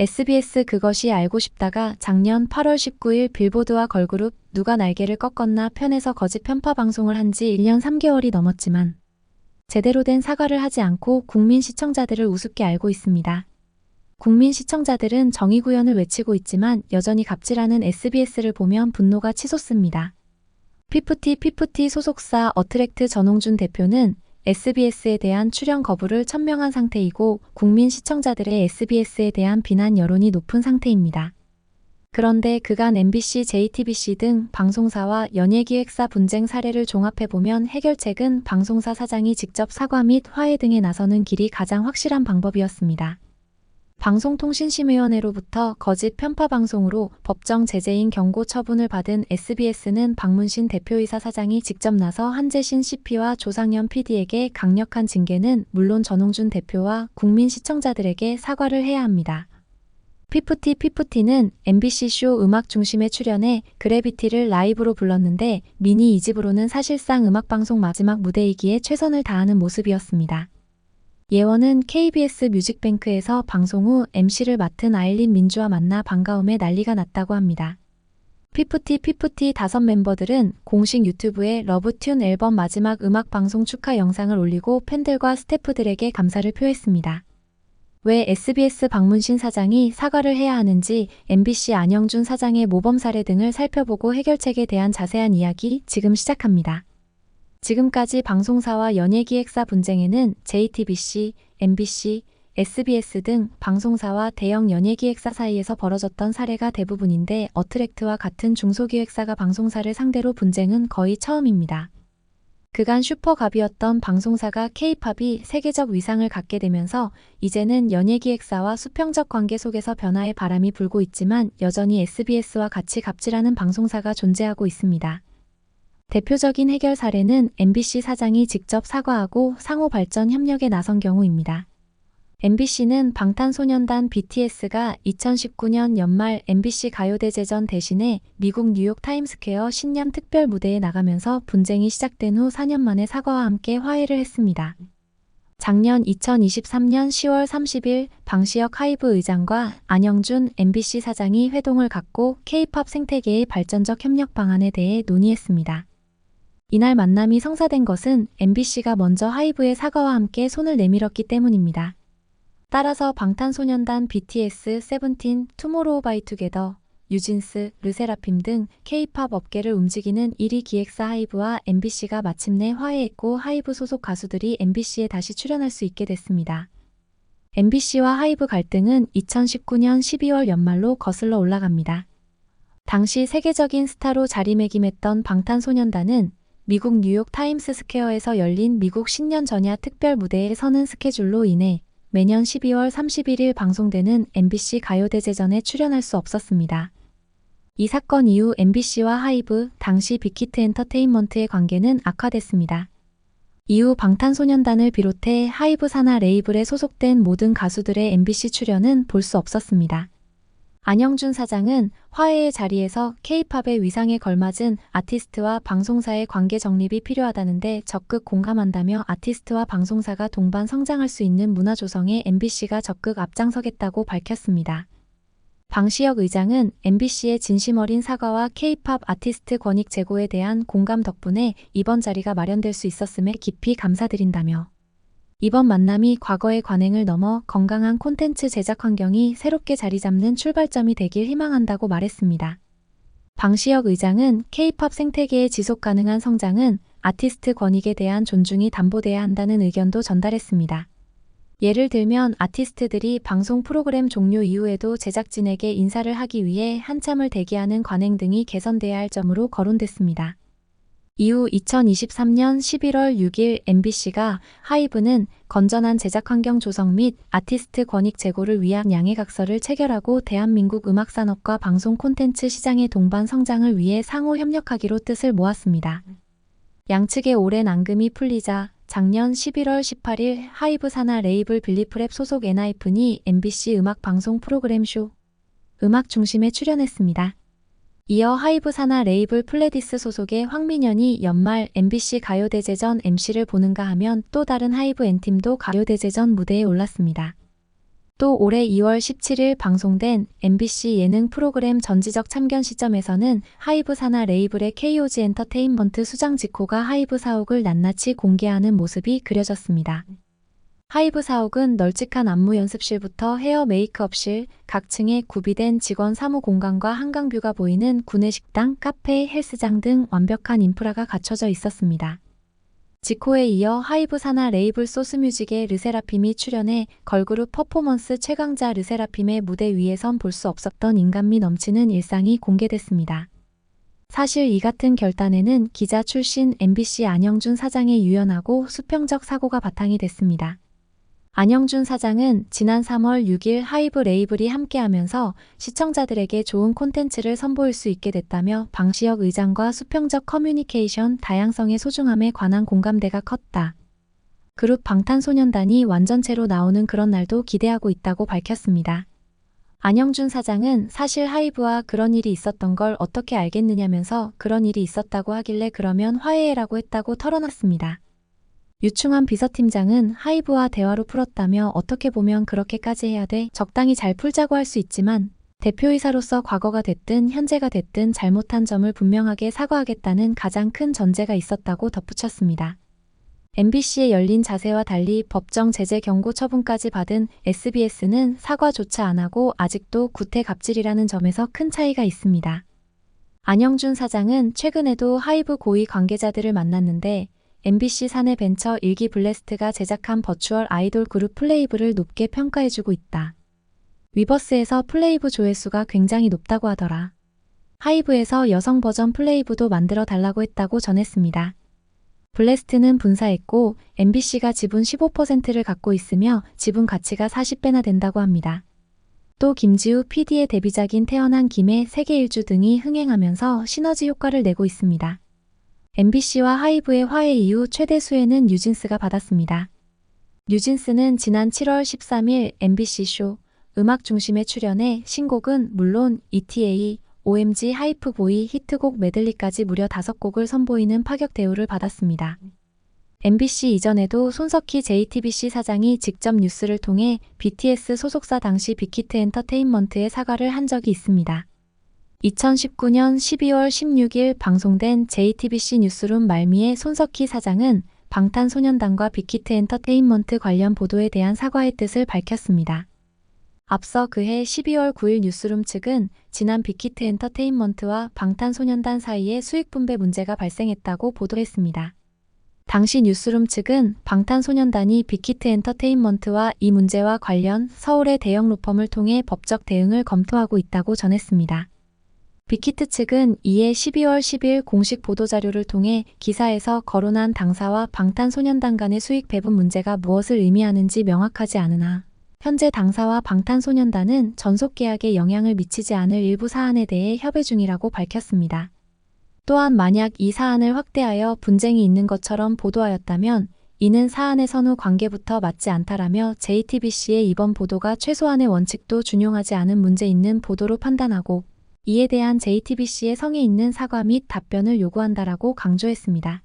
SBS 그것이 알고 싶다가 작년 8월 19일 빌보드와 걸그룹 누가 날개를 꺾었나 편에서 거짓 편파 방송을 한 지 1년 3개월이 넘었지만 제대로 된 사과를 하지 않고 국민 시청자들을 우습게 알고 있습니다. 국민 시청자들은 정의구현을 외치고 있지만 여전히 갑질하는 SBS를 보면 분노가 치솟습니다. 피프티 소속사 어트랙트 전홍준 대표는 SBS에 대한 출연 거부를 천명한 상태이고 국민 시청자들의 SBS에 대한 비난 여론이 높은 상태입니다. 그런데 그간 MBC, JTBC 등 방송사와 연예기획사 분쟁 사례를 종합해보면 해결책은 방송사 사장이 직접 사과 및 화해 등에 나서는 길이 가장 확실한 방법이었습니다. 방송통신심의위원회로부터 거짓 편파 방송으로 법정 제재인 경고 처분을 받은 SBS는 박문신 대표이사 사장이 직접 나서 한재신 CP와 조상현 PD에게 강력한 징계는 물론 전홍준 대표와 국민 시청자들에게 사과를 해야 합니다. 피프티는 MBC 쇼 음악 중심에 출연해 그래비티를 라이브로 불렀는데 미니 2집으로는 사실상 음악방송 마지막 무대이기에 최선을 다하는 모습이었습니다. 예원은 KBS 뮤직뱅크에서 방송 후 MC를 맡은 아일린 민주와 만나 반가움에 난리가 났다고 합니다. 피프티 5 멤버들은 공식 유튜브에 러브튠 앨범 마지막 음악 방송 축하 영상을 올리고 팬들과 스태프들에게 감사를 표했습니다. 왜 SBS 박문신 사장이 사과를 해야 하는지 MBC 안영준 사장의 모범 사례 등을 살펴보고 해결책에 대한 자세한 이야기 지금 시작합니다. 지금까지 방송사와 연예기획사 분쟁에는 JTBC, MBC, SBS 등 방송사와 대형 연예기획사 사이에서 벌어졌던 사례가 대부분인데 어트랙트와 같은 중소기획사가 방송사를 상대로 분쟁은 거의 처음입니다. 그간 슈퍼갑이었던 방송사가 K-팝이 세계적 위상을 갖게 되면서 이제는 연예기획사와 수평적 관계 속에서 변화의 바람이 불고 있지만 여전히 SBS와 같이 갑질하는 방송사가 존재하고 있습니다. 대표적인 해결 사례는 MBC 사장이 직접 사과하고 상호 발전 협력에 나선 경우입니다. MBC는 방탄소년단 BTS가 2019년 연말 MBC 가요대제전 대신에 미국 뉴욕 타임스퀘어 신년 특별 무대에 나가면서 분쟁이 시작된 후 4년 만에 사과와 함께 화해를 했습니다. 작년 2023년 10월 30일 방시혁 하이브 의장과 안영준 MBC 사장이 회동을 갖고 K-팝 생태계의 발전적 협력 방안에 대해 논의했습니다. 이날 만남이 성사된 것은 MBC가 먼저 하이브의 사과와 함께 손을 내밀었기 때문입니다. 따라서 방탄소년단 BTS, 세븐틴, 투모로우바이투게더, 뉴진스, 르세라핌 등 K-팝 업계를 움직이는 1위 기획사 하이브와 MBC가 마침내 화해했고 하이브 소속 가수들이 MBC에 다시 출연할 수 있게 됐습니다. MBC와 하이브 갈등은 2019년 12월 연말로 거슬러 올라갑니다. 당시 세계적인 스타로 자리매김했던 방탄소년단은 미국 뉴욕 타임스 스퀘어에서 열린 미국 신년 전야 특별 무대에 서는 스케줄로 인해 매년 12월 31일 방송되는 MBC 가요대제전에 출연할 수 없었습니다. 이 사건 이후 MBC와 하이브, 당시 빅히트 엔터테인먼트의 관계는 악화됐습니다. 이후 방탄소년단을 비롯해 하이브 산하 레이블에 소속된 모든 가수들의 MBC 출연은 볼 수 없었습니다. 안영준 사장은 화해의 자리에서 K-팝의 위상에 걸맞은 아티스트와 방송사의 관계 정립이 필요하다는데 적극 공감한다며 아티스트와 방송사가 동반 성장할 수 있는 문화 조성에 MBC가 적극 앞장서겠다고 밝혔습니다. 방시혁 의장은 MBC의 진심 어린 사과와 K-팝 아티스트 권익 제고에 대한 공감 덕분에 이번 자리가 마련될 수 있었음에 깊이 감사드린다며 이번 만남이 과거의 관행을 넘어 건강한 콘텐츠 제작 환경이 새롭게 자리 잡는 출발점이 되길 희망한다고 말했습니다. 방시혁 의장은 K-팝 생태계의 지속 가능한 성장은 아티스트 권익에 대한 존중이 담보돼야 한다는 의견도 전달했습니다. 예를 들면 아티스트들이 방송 프로그램 종료 이후에도 제작진에게 인사를 하기 위해 한참을 대기하는 관행 등이 개선돼야 할 점으로 거론됐습니다. 이후 2023년 11월 6일 MBC가 하이브는 건전한 제작 환경 조성 및 아티스트 권익 제고를 위한 양해각서를 체결하고 대한민국 음악산업과 방송 콘텐츠 시장의 동반 성장을 위해 상호 협력하기로 뜻을 모았습니다. 양측의 오랜 앙금이 풀리자 작년 11월 18일 하이브 산하 레이블 빌리프랩 소속 엔하이픈이 MBC 음악 방송 프로그램 쇼 음악 중심에 출연했습니다. 이어 하이브 산하 레이블 플레디스 소속의 황민현이 연말 MBC 가요대제전 MC를 보는가 하면 또 다른 하이브 N팀도 가요대제전 무대에 올랐습니다. 또 올해 2월 17일 방송된 MBC 예능 프로그램 전지적 참견 시점에서는 하이브 산하 레이블의 KOG 엔터테인먼트 수장 지코가 하이브 사옥을 낱낱이 공개하는 모습이 그려졌습니다. 하이브 사옥은 널찍한 안무 연습실부터 헤어 메이크업실, 각 층에 구비된 직원 사무 공간과 한강뷰가 보이는 구내식당, 카페, 헬스장 등 완벽한 인프라가 갖춰져 있었습니다. 지코에 이어 하이브 산하 레이블 소스뮤직의 르세라핌이 출연해 걸그룹 퍼포먼스 최강자 르세라핌의 무대 위에선 볼 수 없었던 인간미 넘치는 일상이 공개됐습니다. 사실 이 같은 결단에는 기자 출신 MBC 안영준 사장의 유연하고 수평적 사고가 바탕이 됐습니다. 안영준 사장은 지난 3월 6일 하이브 레이블이 함께하면서 시청자들에게 좋은 콘텐츠를 선보일 수 있게 됐다며 방시혁 의장과 수평적 커뮤니케이션, 다양성의 소중함에 관한 공감대가 컸다. 그룹 방탄소년단이 완전체로 나오는 그런 날도 기대하고 있다고 밝혔습니다. 안영준 사장은 사실 하이브와 그런 일이 있었던 걸 어떻게 알겠느냐면서 그런 일이 있었다고 하길래 그러면 화해해라고 했다고 털어놨습니다. 유충환 비서팀장은 하이브와 대화로 풀었다며 어떻게 보면 그렇게까지 해야 돼 적당히 잘 풀자고 할 수 있지만 대표이사로서 과거가 됐든 현재가 됐든 잘못한 점을 분명하게 사과하겠다는 가장 큰 전제가 있었다고 덧붙였습니다. MBC의 열린 자세와 달리 법정 제재 경고 처분까지 받은 SBS는 사과조차 안 하고 아직도 구태갑질이라는 점에서 큰 차이가 있습니다. 안영준 사장은 최근에도 하이브 고위 관계자들을 만났는데 MBC 사내 벤처 일기 블래스트가 제작한 버추얼 아이돌 그룹 플레이브를 높게 평가해주고 있다. 위버스에서 플레이브 조회수가 굉장히 높다고 하더라. 하이브에서 여성 버전 플레이브도 만들어 달라고 했다고 전했습니다. 블래스트는 분사했고 MBC가 지분 15%를 갖고 있으며 지분 가치가 40배나 된다고 합니다. 또 김지우 PD의 데뷔작인 태어난 김에 세계 일주 등이 흥행하면서 시너지 효과를 내고 있습니다. MBC와 하이브의 화해 이후 최대 수혜는 뉴진스가 받았습니다. 뉴진스는 지난 7월 13일 MBC쇼 음악 중심에 출연해 신곡은 물론 ETA, OMG 하이프보이 히트곡 메들리까지 무려 5곡을 선보이는 파격 대우를 받았습니다. MBC 이전에도 손석희 JTBC 사장이 직접 뉴스를 통해 BTS 소속사 당시 빅히트 엔터테인먼트에 사과를 한 적이 있습니다. 2019년 12월 16일 방송된 JTBC 뉴스룸 말미에 손석희 사장은 방탄소년단과 빅히트 엔터테인먼트 관련 보도에 대한 사과의 뜻을 밝혔습니다. 앞서 그해 12월 9일 뉴스룸 측은 지난 빅히트 엔터테인먼트와 방탄소년단 사이에 수익 분배 문제가 발생했다고 보도했습니다. 당시 뉴스룸 측은 방탄소년단이 빅히트 엔터테인먼트와 이 문제와 관련 서울의 대형 로펌을 통해 법적 대응을 검토하고 있다고 전했습니다. 빅히트 측은 이에 12월 10일 공식 보도자료를 통해 기사에서 거론한 당사와 방탄소년단 간의 수익 배분 문제가 무엇을 의미하는지 명확하지 않으나 현재 당사와 방탄소년단은 전속계약에 영향을 미치지 않을 일부 사안에 대해 협의 중이라고 밝혔습니다. 또한 만약 이 사안을 확대하여 분쟁이 있는 것처럼 보도하였다면 이는 사안의 선후 관계부터 맞지 않다라며 JTBC의 이번 보도가 최소한의 원칙도 준용하지 않은 문제 있는 보도로 판단하고 이에 대한 JTBC의 성의 있는 사과 및 답변을 요구한다라고 강조했습니다.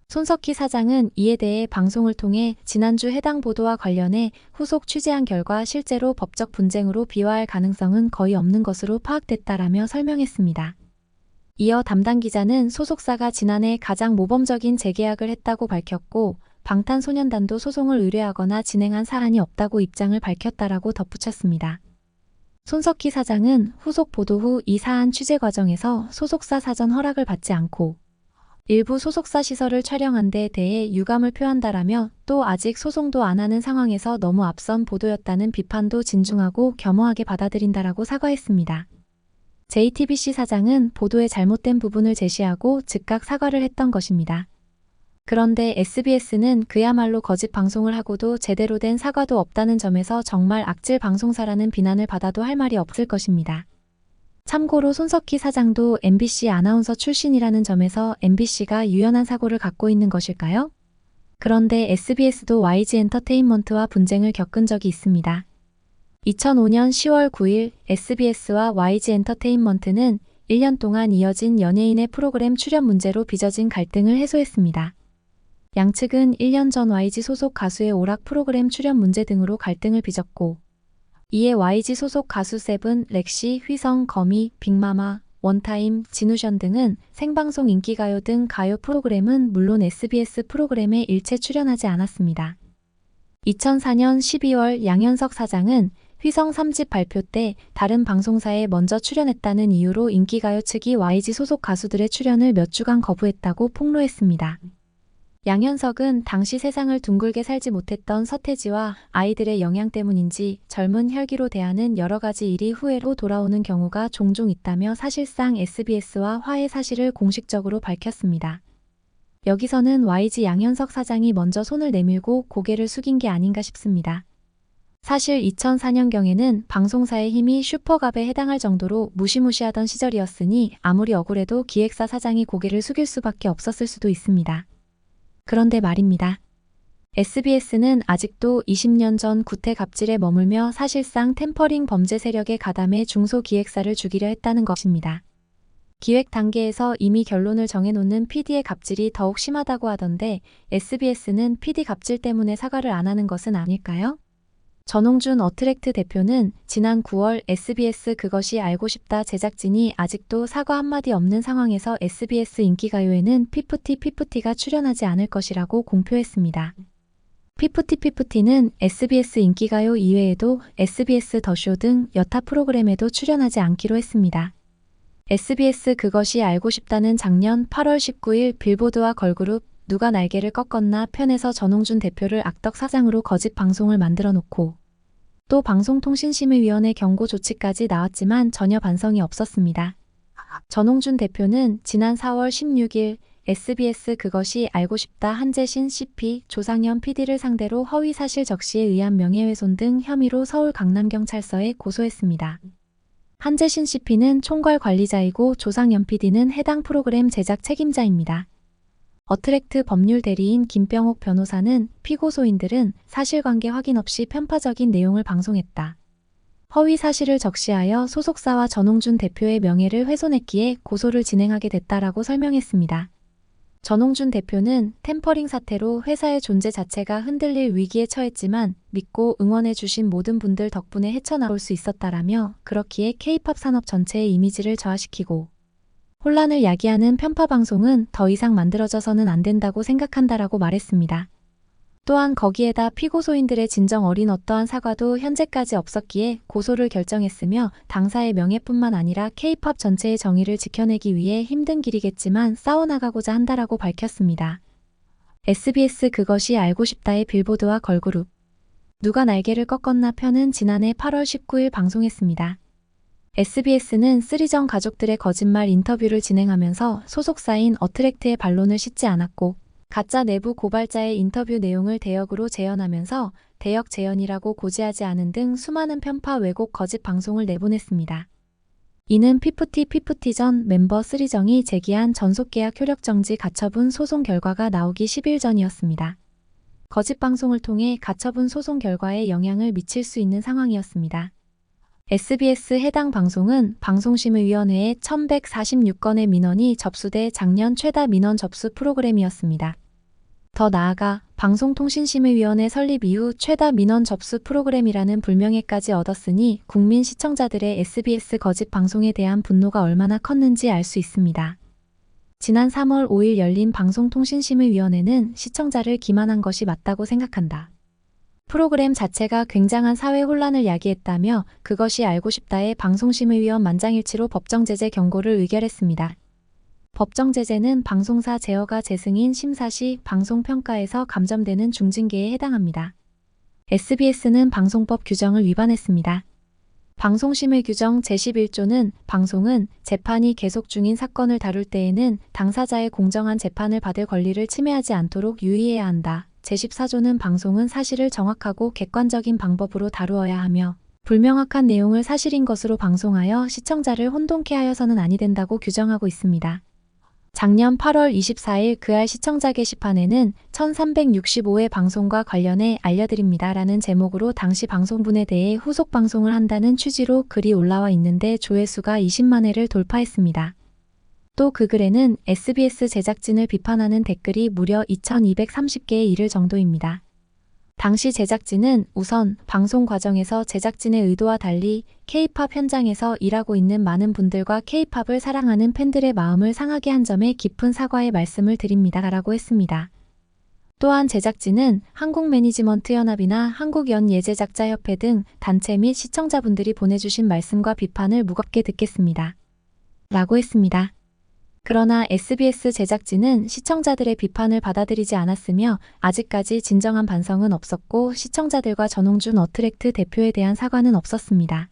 손석희 사장은 이에 대해 방송을 통해 지난주 해당 보도와 관련해 후속 취재한 결과 실제로 법적 분쟁으로 비화할 가능성은 거의 없는 것으로 파악됐다라며 설명했습니다. 이어 담당 기자는 소속사가 지난해 가장 모범적인 재계약을 했다고 밝혔고 방탄소년단도 소송을 의뢰하거나 진행한 사안이 없다고 입장을 밝혔다라고 덧붙였습니다. 손석희 사장은 후속 보도 후 이 사안 취재 과정에서 소속사 사전 허락을 받지 않고 일부 소속사 시설을 촬영한 데 대해 유감을 표한다라며 또 아직 소송도 안 하는 상황에서 너무 앞선 보도였다는 비판도 진중하고 겸허하게 받아들인다라고 사과했습니다. JTBC 사장은 보도의 잘못된 부분을 제시하고 즉각 사과를 했던 것입니다. 그런데 SBS는 그야말로 거짓 방송을 하고도 제대로 된 사과도 없다는 점에서 정말 악질 방송사라는 비난을 받아도 할 말이 없을 것입니다. 참고로 손석희 사장도 MBC 아나운서 출신이라는 점에서 MBC가 유연한 사고를 갖고 있는 것일까요? 그런데 SBS도 YG 엔터테인먼트와 분쟁을 겪은 적이 있습니다. 2005년 10월 9일 SBS와 YG 엔터테인먼트는 1년 동안 이어진 연예인의 프로그램 출연 문제로 빚어진 갈등을 해소했습니다. 양측은 1년 전 YG 소속 가수의 오락 프로그램 출연 문제 등으로 갈등을 빚었고 이에 YG 소속 가수 세븐, 렉시, 휘성, 거미, 빅마마, 원타임, 진우션 등은 생방송 인기가요 등 가요 프로그램은 물론 SBS 프로그램에 일체 출연하지 않았습니다. 2004년 12월 양현석 사장은 휘성 3집 발표 때 다른 방송사에 먼저 출연했다는 이유로 인기가요 측이 YG 소속 가수들의 출연을 몇 주간 거부했다고 폭로했습니다. 양현석은 당시 세상을 둥글게 살지 못했던 서태지와 아이들의 영향 때문인지 젊은 혈기로 대하는 여러 가지 일이 후회로 돌아오는 경우가 종종 있다며 사실상 SBS와 화해 사실을 공식적으로 밝혔습니다. 여기서는 YG 양현석 사장이 먼저 손을 내밀고 고개를 숙인 게 아닌가 싶습니다. 사실 2004년경에는 방송사의 힘이 슈퍼갑에 해당할 정도로 무시무시하던 시절이었으니 아무리 억울해도 기획사 사장이 고개를 숙일 수밖에 없었을 수도 있습니다. 그런데 말입니다. SBS는 아직도 20년 전 구태 갑질에 머물며 사실상 템퍼링 범죄 세력에 가담해 중소기획사를 죽이려 했다는 것입니다. 기획 단계에서 이미 결론을 정해놓는 PD의 갑질이 더욱 심하다고 하던데 SBS는 PD 갑질 때문에 사과를 안 하는 것은 아닐까요? 전홍준 어트랙트 대표는 지난 9월 SBS 그것이 알고 싶다 제작진이 아직도 사과 한마디 없는 상황에서 SBS 인기가요에는 피프티가 출연하지 않을 것이라고 공표했습니다. 피프티는 SBS 인기가요 이외에도 SBS 더쇼 등 여타 프로그램에도 출연하지 않기로 했습니다. SBS 그것이 알고 싶다는 작년 8월 19일 빌보드와 걸그룹 누가 날개를 꺾었나 편에서 전홍준 대표를 악덕 사장으로 거짓 방송을 만들어 놓고 또 방송통신심의위원회 경고 조치까지 나왔지만 전혀 반성이 없었습니다. 전홍준 대표는 지난 4월 16일 SBS 그것이 알고 싶다 한재신 CP, 조상현 PD를 상대로 허위사실 적시에 의한 명예훼손 등 혐의로 서울 강남경찰서에 고소했습니다. 한재신 CP는 총괄 관리자이고 조상현 PD는 해당 프로그램 제작 책임자입니다. 어트랙트 법률 대리인 김병옥 변호사는 피고소인들은 사실관계 확인 없이 편파적인 내용을 방송했다. 허위 사실을 적시하여 소속사와 전홍준 대표의 명예를 훼손했기에 고소를 진행하게 됐다라고 설명했습니다. 전홍준 대표는 템퍼링 사태로 회사의 존재 자체가 흔들릴 위기에 처했지만 믿고 응원해 주신 모든 분들 덕분에 헤쳐나올 수 있었다라며 그렇기에 K-팝 산업 전체의 이미지를 저하시키고 혼란을 야기하는 편파 방송은 더 이상 만들어져서는 안 된다고 생각한다라고 말했습니다. 또한 거기에다 피고소인들의 진정 어린 어떠한 사과도 현재까지 없었기에 고소를 결정했으며 당사의 명예뿐만 아니라 K-팝 전체의 정의를 지켜내기 위해 힘든 길이겠지만 싸워나가고자 한다라고 밝혔습니다. SBS 그것이 알고 싶다의 빌보드와 걸그룹 누가 날개를 꺾었나 편은 지난해 8월 19일 방송했습니다. SBS는 쓰리정 가족들의 거짓말 인터뷰를 진행하면서 소속사인 어트랙트의 반론을 싣지 않았고 가짜 내부 고발자의 인터뷰 내용을 대역으로 재현하면서 대역 재현이라고 고지하지 않은 등 수많은 편파 왜곡 거짓 방송을 내보냈습니다. 이는 피프티 전 멤버 쓰리정이 제기한 전속계약 효력정지 가처분 소송 결과가 나오기 10일 전이었습니다. 거짓 방송을 통해 가처분 소송 결과에 영향을 미칠 수 있는 상황이었습니다. SBS 해당 방송은 방송심의위원회에 1146건의 민원이 접수돼 작년 최다 민원 접수 프로그램이었습니다. 더 나아가 방송통신심의위원회 설립 이후 최다 민원 접수 프로그램이라는 불명예까지 얻었으니 국민 시청자들의 SBS 거짓 방송에 대한 분노가 얼마나 컸는지 알 수 있습니다. 지난 3월 5일 열린 방송통신심의위원회는 시청자를 기만한 것이 맞다고 생각한다. 프로그램 자체가 굉장한 사회 혼란을 야기했다며 그것이 알고 싶다의 방송심의위원 만장일치로 법정제재 경고를 의결했습니다. 법정제재는 방송사 제어가 재승인 심사 시 방송평가에서 감점되는 중징계에 해당합니다. SBS는 방송법 규정을 위반했습니다. 방송심의 규정 제11조는 방송은 재판이 계속 중인 사건을 다룰 때에는 당사자의 공정한 재판을 받을 권리를 침해하지 않도록 유의해야 한다. 제14조는 방송은 사실을 정확하고 객관적인 방법으로 다루어야 하며 불명확한 내용을 사실인 것으로 방송하여 시청자를 혼동케 하여서는 아니 된다고 규정하고 있습니다. 작년 8월 24일 그알 시청자 게시판에는 1365회 방송과 관련해 알려드립니다라는 제목으로 당시 방송분에 대해 후속 방송을 한다는 취지로 글이 올라와 있는데 조회수가 20만 회를 돌파했습니다. 또 그 글에는 SBS 제작진을 비판하는 댓글이 무려 2230개에 이를 정도입니다. 당시 제작진은 우선 방송 과정에서 제작진의 의도와 달리 K-팝 현장에서 일하고 있는 많은 분들과 K-팝을 사랑하는 팬들의 마음을 상하게 한 점에 깊은 사과의 말씀을 드립니다라고 했습니다. 또한 제작진은 한국매니지먼트연합이나 한국연예제작자협회 등 단체 및 시청자분들이 보내주신 말씀과 비판을 무겁게 듣겠습니다. 라고 했습니다. 그러나 SBS 제작진은 시청자들의 비판을 받아들이지 않았으며 아직까지 진정한 반성은 없었고 시청자들과 전홍준 어트랙트 대표에 대한 사과는 없었습니다.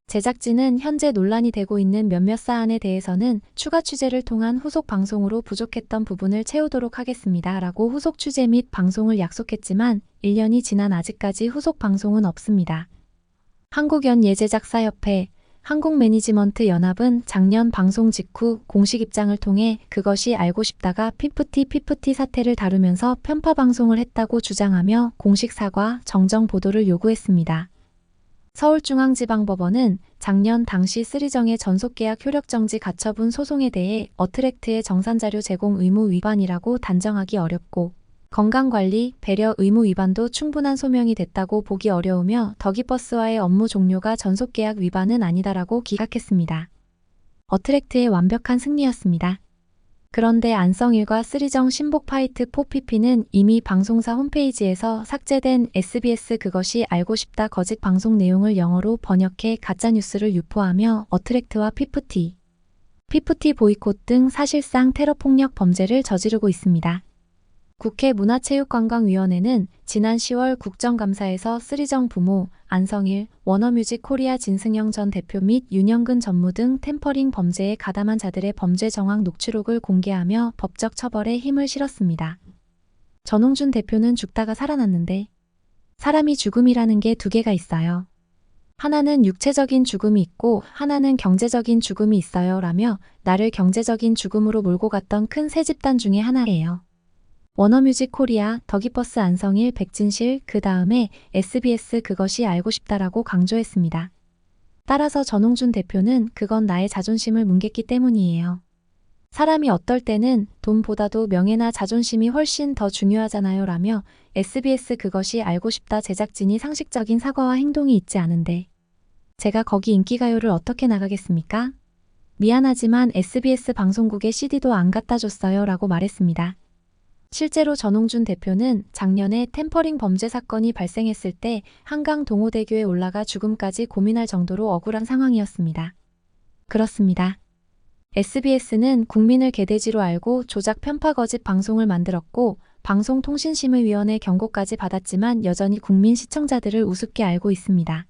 제작진은 현재 논란이 되고 있는 몇몇 사안에 대해서는 추가 취재를 통한 후속 방송으로 부족했던 부분을 채우도록 하겠습니다. 라고 후속 취재 및 방송을 약속했지만 1년이 지난 아직까지 후속 방송은 없습니다. 한국연예제작사협회, 한국매니지먼트연합은 작년 방송 직후 공식 입장을 통해 그것이 알고 싶다가 피프티 사태를 다루면서 편파 방송을 했다고 주장하며 공식 사과, 정정 보도를 요구했습니다. 서울중앙지방법원은 작년 당시 쓰리정의 전속계약 효력정지 가처분 소송에 대해 어트랙트의 정산자료 제공 의무 위반이라고 단정하기 어렵고 건강관리, 배려 의무 위반도 충분한 소명이 됐다고 보기 어려우며 더기버스와의 업무 종료가 전속계약 위반은 아니다라고 기각했습니다. 어트랙트의 완벽한 승리였습니다. 그런데 안성일과 쓰리정 신복 파이트 4PP는 이미 방송사 홈페이지에서 삭제된 SBS 그것이 알고 싶다 거짓 방송 내용을 영어로 번역해 가짜뉴스를 유포하며 어트랙트와 피프티 보이콧 등 사실상 테러폭력 범죄를 저지르고 있습니다. 국회 문화체육관광위원회는 지난 10월 국정감사에서 쓰리정 부모, 안성일, 워너뮤직 코리아 진승영 전 대표 및 윤영근 전무 등 템퍼링 범죄에 가담한 자들의 범죄 정황 녹취록을 공개하며 법적 처벌에 힘을 실었습니다. 전홍준 대표는 죽다가 살아났는데 사람이 죽음이라는 게 두 개가 있어요. 하나는 육체적인 죽음이 있고 하나는 경제적인 죽음이 있어요 라며 나를 경제적인 죽음으로 몰고 갔던 큰 세 집단 중에 하나예요. 워너뮤직 코리아, 더기버스 안성일, 백진실, 그 다음에 SBS 그것이 알고 싶다라고 강조했습니다. 따라서 전홍준 대표는 그건 나의 자존심을 뭉갰기 때문이에요. 사람이 어떨 때는 돈보다도 명예나 자존심이 훨씬 더 중요하잖아요 라며 SBS 그것이 알고 싶다 제작진이 상식적인 사과와 행동이 있지 않은데 제가 거기 인기가요를 어떻게 나가겠습니까? 미안하지만 SBS 방송국에 CD도 안 갖다 줬어요 라고 말했습니다. 실제로 전홍준 대표는 작년에 템퍼링 범죄 사건이 발생했을 때 한강 동호대교에 올라가 죽음까지 고민할 정도로 억울한 상황이었습니다. 그렇습니다. SBS는 국민을 개돼지로 알고 조작 편파 거짓 방송을 만들었고 방송통신심의위원회 경고까지 받았지만 여전히 국민 시청자들을 우습게 알고 있습니다.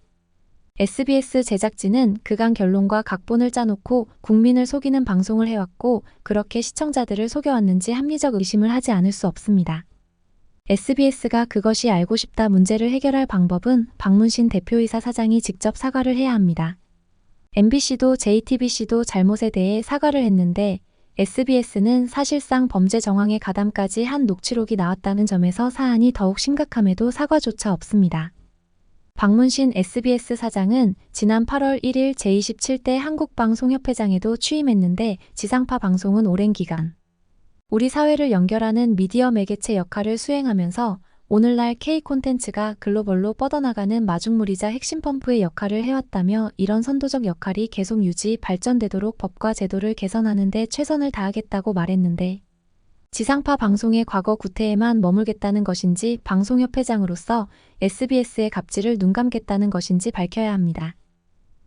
SBS 제작진은 그간 결론과 각본을 짜놓고 국민을 속이는 방송을 해왔고 그렇게 시청자들을 속여왔는지 합리적 의심을 하지 않을 수 없습니다. SBS가 그것이 알고 싶다 문제를 해결할 방법은 박문신 대표이사 사장이 직접 사과를 해야 합니다. MBC도 JTBC도 잘못에 대해 사과를 했는데 SBS는 사실상 범죄 정황의 가담까지 한 녹취록이 나왔다는 점에서 사안이 더욱 심각함에도 사과조차 없습니다. 박문신 SBS 사장은 지난 8월 1일 제27대 한국방송협회장에도 취임했는데 지상파 방송은 오랜 기간 우리 사회를 연결하는 미디어 매개체 역할을 수행하면서 오늘날 K 콘텐츠가 글로벌로 뻗어나가는 마중물이자 핵심 펌프의 역할을 해왔다며 이런 선도적 역할이 계속 유지, 발전되도록 법과 제도를 개선하는 데 최선을 다하겠다고 말했는데 지상파 방송의 과거 구태에만 머물겠다는 것인지 방송협회장으로서 SBS의 갑질을 눈감겠다는 것인지 밝혀야 합니다.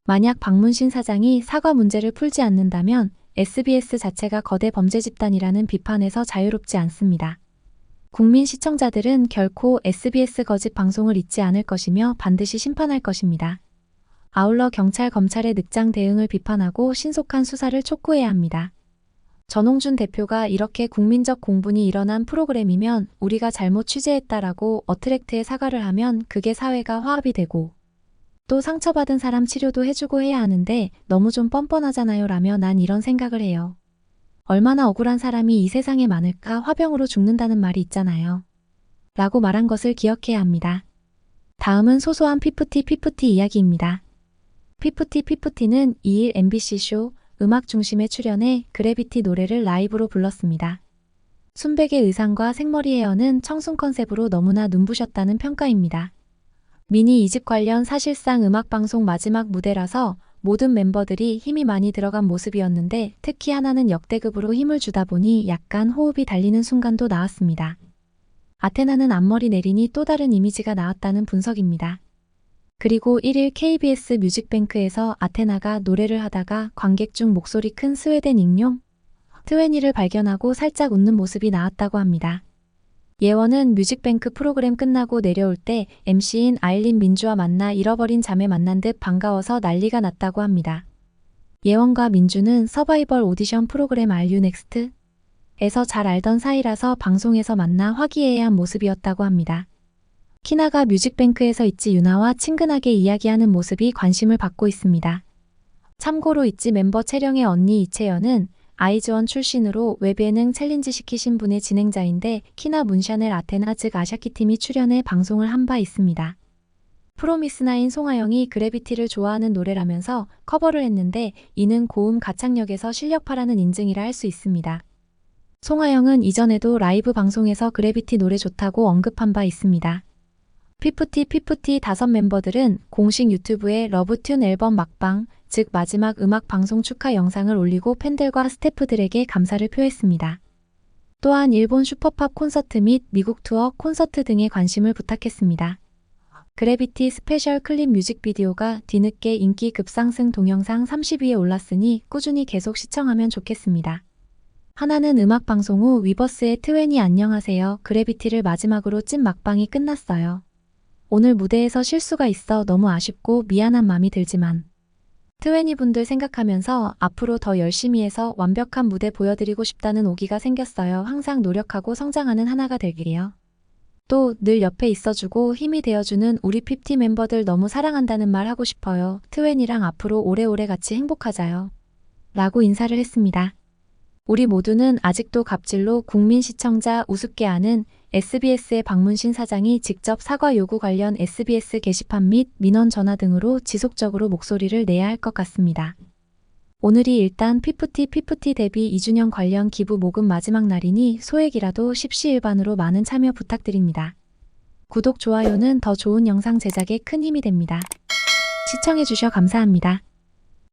만약 박문신 사장이 사과 문제를 풀지 않는다면 SBS 자체가 거대 범죄 집단이라는 비판에서 자유롭지 않습니다. 국민 시청자들은 결코 SBS 거짓 방송을 잊지 않을 것이며 반드시 심판할 것입니다. 아울러 경찰, 검찰의 늑장 대응을 비판하고 신속한 수사를 촉구해야 합니다. 전홍준 대표가 이렇게 국민적 공분이 일어난 프로그램이면 우리가 잘못 취재했다라고 어트랙트에 사과를 하면 그게 사회가 화합이 되고 또 상처받은 사람 치료도 해주고 해야 하는데 너무 좀 뻔뻔하잖아요 라며 난 이런 생각을 해요. 얼마나 억울한 사람이 이 세상에 많을까 화병으로 죽는다는 말이 있잖아요. 라고 말한 것을 기억해야 합니다. 다음은 소소한 피프티 이야기입니다. 피프티는 2일 MBC쇼 음악 중심에 출연해 그래비티 노래를 라이브로 불렀습니다. 순백의 의상과 생머리 헤어는 청순 컨셉으로 너무나 눈부셨다는 평가입니다. 미니 2집 관련 사실상 음악방송 마지막 무대라서 모든 멤버들이 힘이 많이 들어간 모습이었는데 특히 하나는 역대급으로 힘을 주다 보니 약간 호흡이 달리는 순간도 나왔습니다. 아테나는 앞머리 내리니 또 다른 이미지가 나왔다는 분석입니다. 그리고 1일 KBS 뮤직뱅크에서 아테나가 노래를 하다가 관객 중 목소리 큰 스웨덴 익룡 트웨니를 발견하고 살짝 웃는 모습이 나왔다고 합니다. 예원은 뮤직뱅크 프로그램 끝나고 내려올 때 MC인 아일린 민주와 만나 잃어버린 자매 만난 듯 반가워서 난리가 났다고 합니다. 예원과 민주는 서바이벌 오디션 프로그램 Are You Next? 에서 잘 알던 사이라서 방송에서 만나 화기애애한 모습이었다고 합니다. 키나가 뮤직뱅크에서 있지 유나와 친근하게 이야기하는 모습이 관심을 받고 있습니다. 참고로 있지 멤버 채령의 언니 이채연은 아이즈원 출신으로 웹예능 챌린지 시키신 분의 진행자인데 키나 문샤넬 아테나 즉 아샤키팀이 출연해 방송을 한 바 있습니다. 프로미스나인 송하영이 그래비티를 좋아하는 노래라면서 커버를 했는데 이는 고음 가창력에서 실력파라는 인증이라 할 수 있습니다. 송하영은 이전에도 라이브 방송에서 그래비티 노래 좋다고 언급한 바 있습니다. 피프티 5 멤버들은 공식 유튜브에 러브튠 앨범 막방, 즉 마지막 음악 방송 축하 영상을 올리고 팬들과 스태프들에게 감사를 표했습니다. 또한 일본 슈퍼팝 콘서트 및 미국 투어 콘서트 등에 관심을 부탁했습니다. 그래비티 스페셜 클립 뮤직비디오가 뒤늦게 인기 급상승 동영상 30위에 올랐으니 꾸준히 계속 시청하면 좋겠습니다. 하나는 음악 방송 후 위버스의 트웬이 안녕하세요. 그래비티를 마지막으로 찐 막방이 끝났어요. 오늘 무대에서 실수가 있어 너무 아쉽고 미안한 마음이 들지만 트웬이 분들 생각하면서 앞으로 더 열심히 해서 완벽한 무대 보여드리고 싶다는 오기가 생겼어요. 항상 노력하고 성장하는 하나가 되기요. 또 늘 옆에 있어주고 힘이 되어주는 우리 피프티 멤버들 너무 사랑한다는 말 하고 싶어요. 트웬이랑 앞으로 오래오래 같이 행복하자요. 라고 인사를 했습니다. 우리 모두는 아직도 갑질로 국민 시청자 우습게 하는 SBS의 박문신 사장이 직접 사과 요구 관련 SBS 게시판 및 민원 전화 등으로 지속적으로 목소리를 내야 할 것 같습니다. 오늘이 일단 피프티 데뷔 2주년 관련 기부 모금 마지막 날이니 소액이라도 십시일반으로 많은 참여 부탁드립니다. 구독, 좋아요는 더 좋은 영상 제작에 큰 힘이 됩니다. 시청해주셔 감사합니다.